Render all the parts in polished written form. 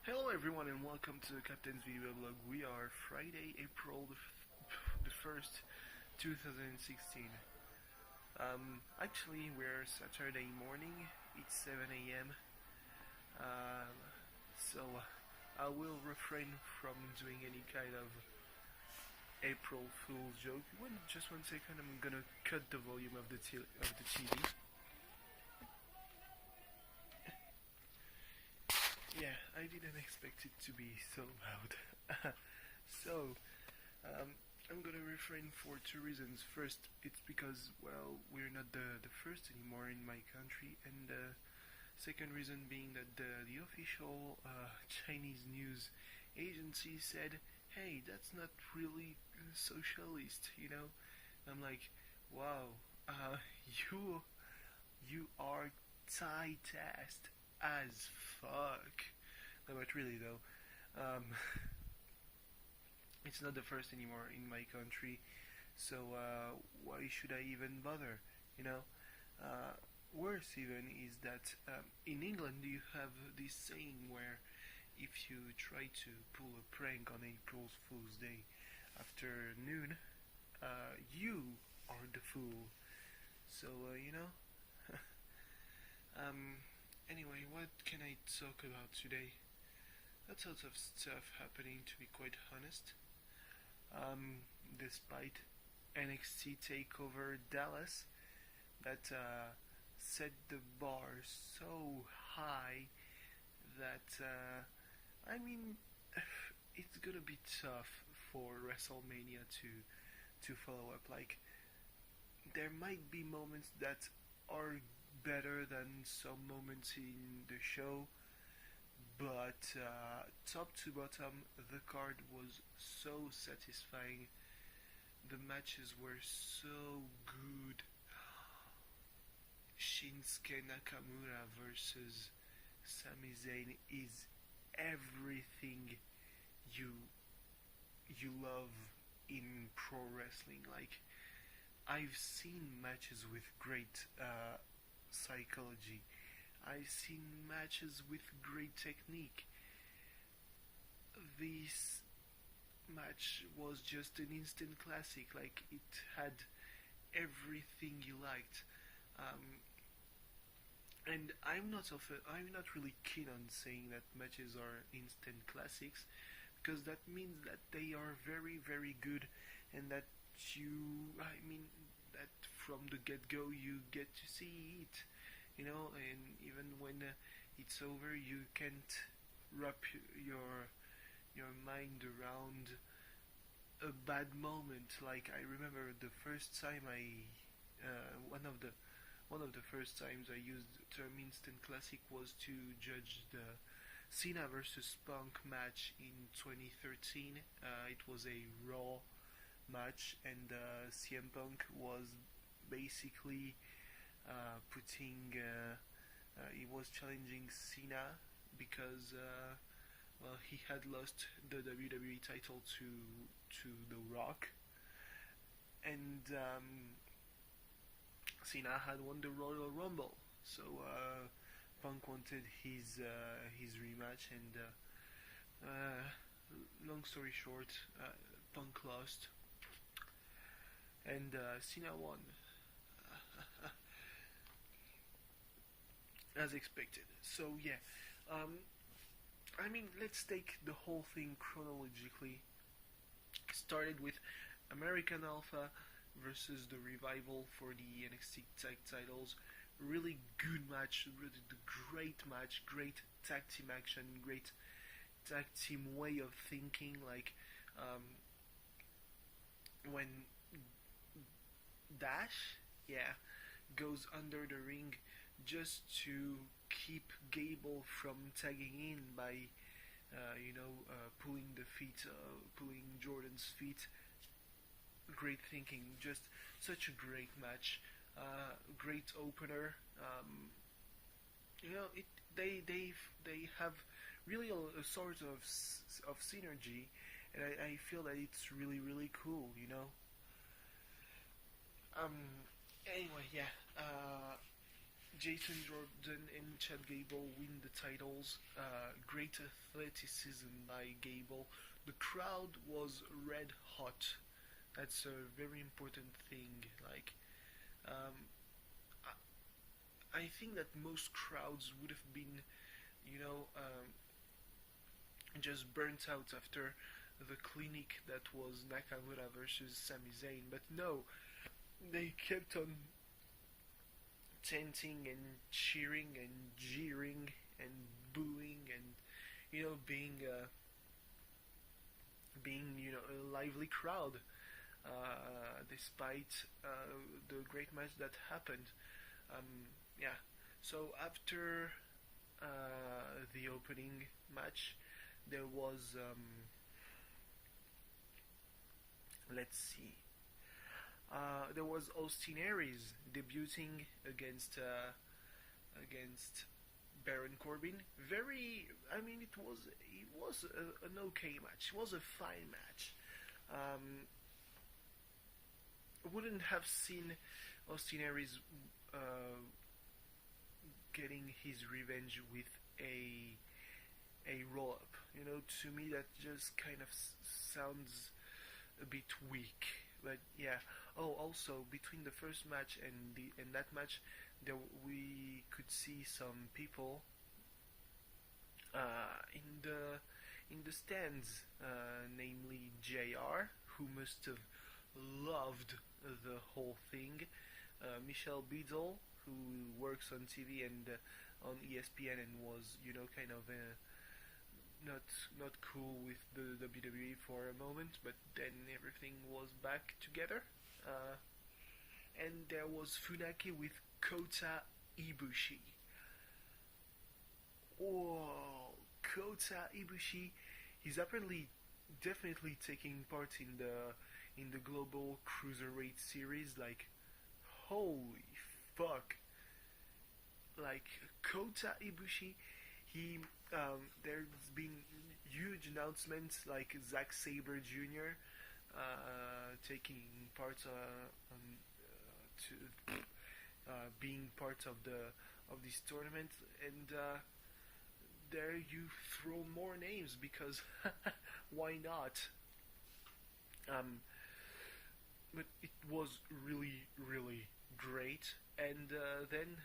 Hello everyone and welcome to Captain's Videoweblog. We are Friday, April the 1st, 2016. Actually we're Saturday morning, it's 7 a.m. So I will refrain from doing any kind of April Fool's joke. Just 1 second, I'm gonna cut the volume of the TV. Yeah, I didn't expect it to be so loud. so, I'm gonna refrain for two reasons. First, it's because, well, we're not the first anymore in my country, and second reason being that the official Chinese news agency said, hey, that's not really socialist, you know? I'm like, wow, you you are tight-assed as fuck. No, but really though, um, it's not the first anymore in my country, so why should I even bother? You know. Worse even is that in England you have this saying where if you try to pull a prank on April Fool's Day after noon, you are the fool. So you know. Anyway, what can I talk about today? Lots of stuff happening, to be quite honest. Despite NXT TakeOver Dallas, that set the bar so high that I mean, it's gonna be tough for WrestleMania to follow up. Like, there might be moments that are better than some moments in the show, but top to bottom, the card was so satisfying. The matches were so good. Shinsuke Nakamura versus Sami Zayn is everything you love in pro wrestling. Like, I've seen matches with great psychology. I've seen matches with great technique. This match was just an instant classic. Like, it had everything you liked. And I'm not really keen on saying that matches are instant classics, because that means that they are very very good, and that I mean, that from the get-go you get to see it, you know, and even when it's over, you can't wrap your mind around a bad moment. Like, I remember the first time one of the first times I used the term instant classic was to judge the Cena versus Punk match in 2013. It was a Raw match, and CM Punk was basically he was challenging Cena because well, he had lost the WWE title to The Rock, and Cena had won the Royal Rumble. So Punk wanted his rematch, and long story short, Punk lost, and Cena won, as expected. So yeah, I mean, let's take the whole thing chronologically. Started with American Alpha versus the Revival for the NXT Tag Titles. Really good match, really great match, great tag team action, great tag team way of thinking. Like, when Dash, yeah, goes under the ring just to keep Gable from tagging in by, pulling Jordan's feet. Great thinking, just such a great match, great opener. They have really a sort of synergy, and I feel that it's really really cool. You know. Anyway, yeah. Jason Jordan and Chad Gable win the titles. Great athleticism by Gable. The crowd was red hot. That's a very important thing. Like, um, I think that most crowds would have been, you know, just burnt out after the clinic that was Nakamura versus Sami Zayn. But no, they kept on chanting and cheering and jeering and booing and being a lively crowd despite the great match that happened. Yeah. So after the opening match, there was let's see. There was Austin Aries debuting against Baron Corbin. It was an okay match. It was a fine match. Wouldn't have seen Austin Aries getting his revenge with a roll up. To me that just kind of sounds a bit weak. But yeah. Oh, also between the first match and that match, we could see some people in the stands, namely JR, who must have loved the whole thing. Michelle Beadle, who works on TV and on ESPN and was kind of not cool with the WWE for a moment, but then everything was back together. And there was Funaki with Kota Ibushi. Oh, Kota Ibushi. He's apparently definitely taking part in the global cruiserweight series. Like, holy fuck! Like Kota Ibushi, there's been huge announcements like Zack Sabre Jr. Taking part being part of this tournament, and there you throw more names because why not? But it was really, really great, and then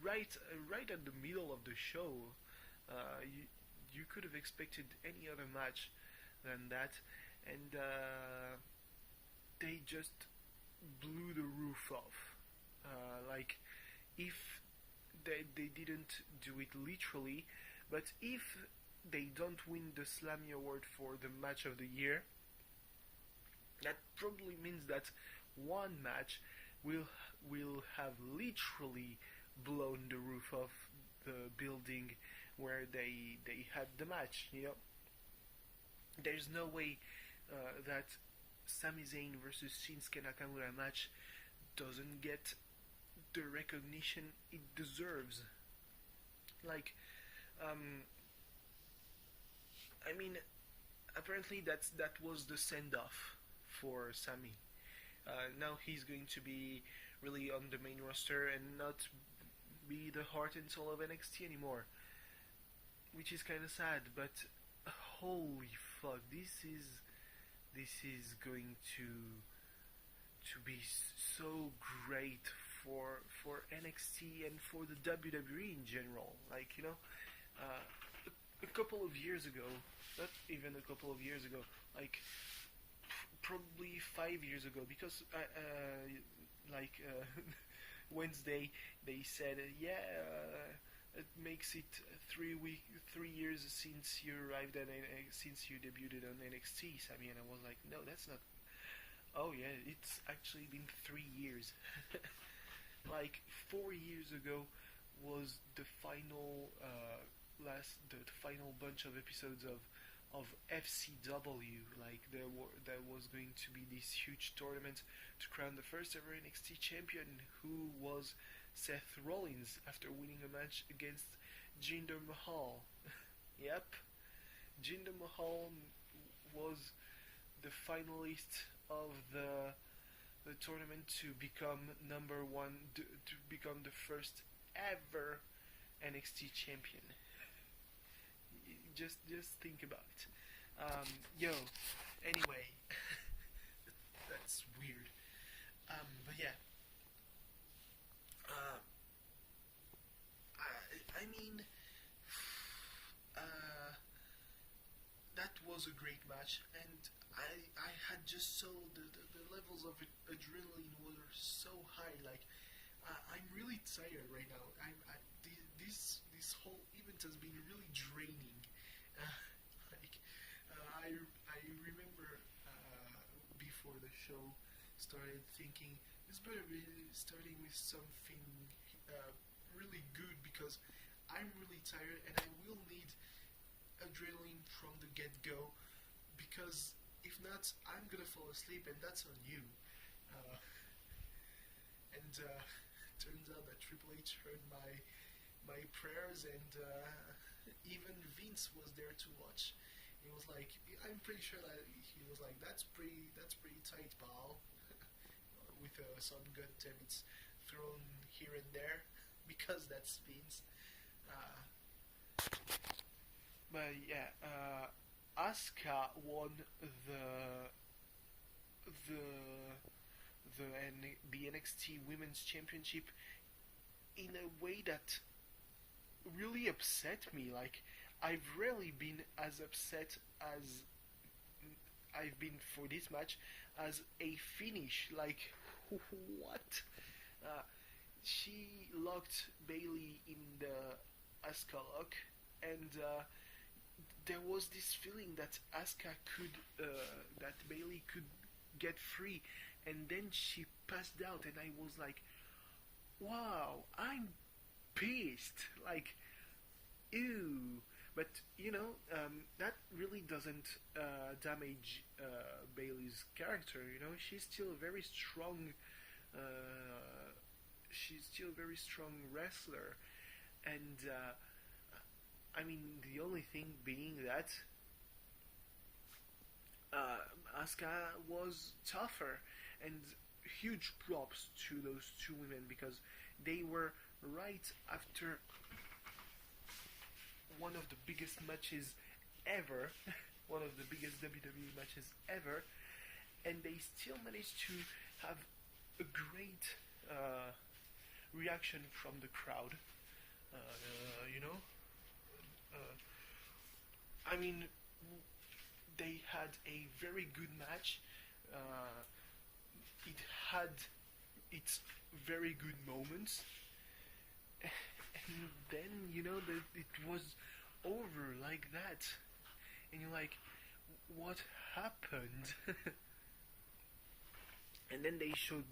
right at the middle of the show, you could have expected any other match than that, and they just blew the roof off. Like, if they didn't do it literally, but if they don't win the Slammy Award for the match of the year, that probably means that one match will have literally blown the roof off the building where they had the match. There's no way that Sami Zayn versus Shinsuke Nakamura match doesn't get the recognition it deserves. Like, apparently that was the send-off for Sami. Now he's going to be really on the main roster and not be the heart and soul of NXT anymore, which is kind of sad. But holy fuck, this is going to be so great for NXT and for the WWE in general. Like, a couple of years ago, not even a couple of years ago, like probably 5 years ago, because Wednesday they said it makes it 3 years since you arrived since you debuted on NXT, Sammy, and I was like, no, that's not. Oh yeah, it's actually been 3 years. Like 4 years ago was the final the final bunch of episodes of FCW. Like there was going to be this huge tournament to crown the first ever NXT champion, who was Seth Rollins, after winning a match against Jinder Mahal. Yep, Jinder Mahal was the finalist of the the tournament to become number one, to become the first ever NXT champion. Just think about it. Yo, anyway, that's weird. But yeah, I mean, that was a great match, and I had just so the levels of adrenaline were so high. Like I'm really tired right now. This whole event has been really draining. Like I remember before the show started thinking this better be starting with something really good because I'm really tired and I will need adrenaline from the get-go because if not I'm gonna fall asleep and that's on you. And turns out that Triple H heard my prayers and even Vince was there to watch. He was like, I'm pretty sure that he was like, that's pretty tight, pal, with some good attempts thrown here and there because that's Vince. But yeah, Asuka won the NXT Women's Championship in a way that really upset me. Like I've rarely been as upset as I've been for this match as a finish. Like what? She locked Bayley in the Asuka lock, and there was this feeling that Asuka could, that Bayley could get free, and then she passed out, and I was like, wow, I'm pissed. Like, ew. But you know, that really doesn't damage Bayley's character. You know, she's still a very strong. She's still a very strong wrestler, and I mean, the only thing being that Asuka was tougher, and huge props to those two women because they were right after one of the biggest matches ever, one of the biggest WWE matches ever, and they still managed to have a great reaction from the crowd. You know, I mean, they had a very good match. It had its very good moments, and then you know that it was over like that, and you're like, what happened? And then they showed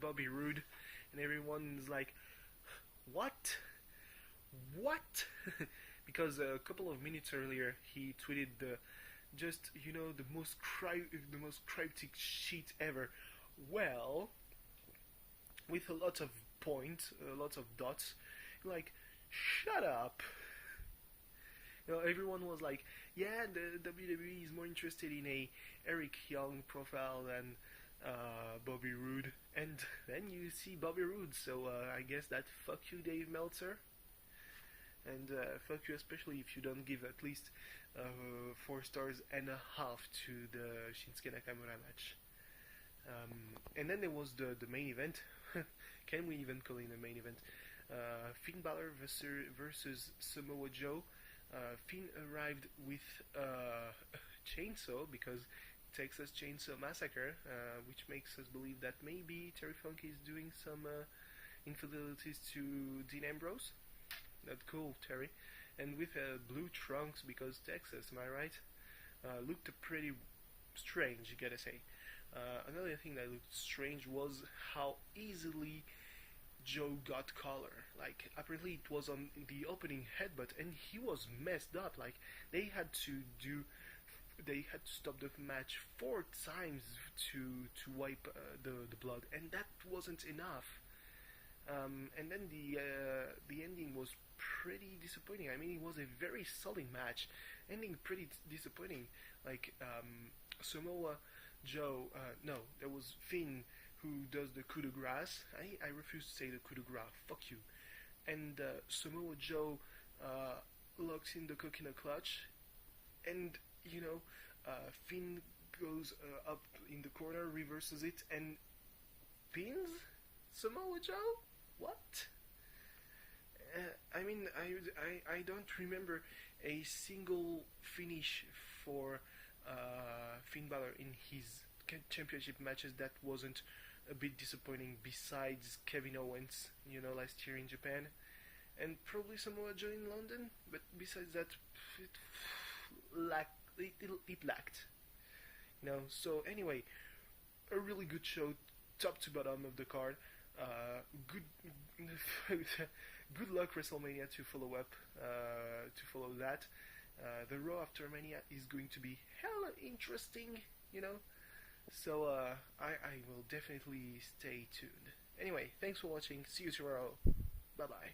Bobby Roode, and everyone's like, what? Because a couple of minutes earlier he tweeted the most cryptic shit ever. Well, with a lot of points, a lot of dots, like, shut up. You know, everyone was like, yeah, the WWE is more interested in a Eric Young profile than Bobby Roode, and then you see Bobby Roode, so I guess that fuck you, Dave Meltzer, and fuck you especially if you don't give at least 4 stars and a half to the Shinsuke Nakamura match. And then there was the main event. Can we even call it a main event? Finn Balor versus Samoa Joe. Finn arrived with a chainsaw because Texas Chainsaw Massacre, which makes us believe that maybe Terry Funk is doing some infidelities to Dean Ambrose. Not cool, Terry. And with blue trunks because Texas, am I right? Looked pretty strange, you gotta say. Another thing that looked strange was how easily Joe got collar. Like, apparently it was on the opening headbutt and he was messed up. Like, they had to stop the match 4 times to wipe the blood, and that wasn't enough. And then the ending was pretty disappointing. I mean, it was a very solid match, ending pretty disappointing. Like, Samoa Joe, no, there was Finn who does the coup de grace. I refuse to say the coup de grace. Fuck you. And Samoa Joe locks in the coconut clutch, and Finn goes up in the corner, reverses it, and pins Samoa Joe. What? I don't remember a single finish for Finn Balor in his championship matches that wasn't a bit disappointing, besides Kevin Owens, last year in Japan, and probably Samoa Joe in London, but besides that, it lacked. So anyway, a really good show, top to bottom of the card. Good good luck WrestleMania to follow up, to follow that. The Raw after Mania is going to be hella interesting, So I will definitely stay tuned. Anyway, thanks for watching. See you tomorrow. Bye bye.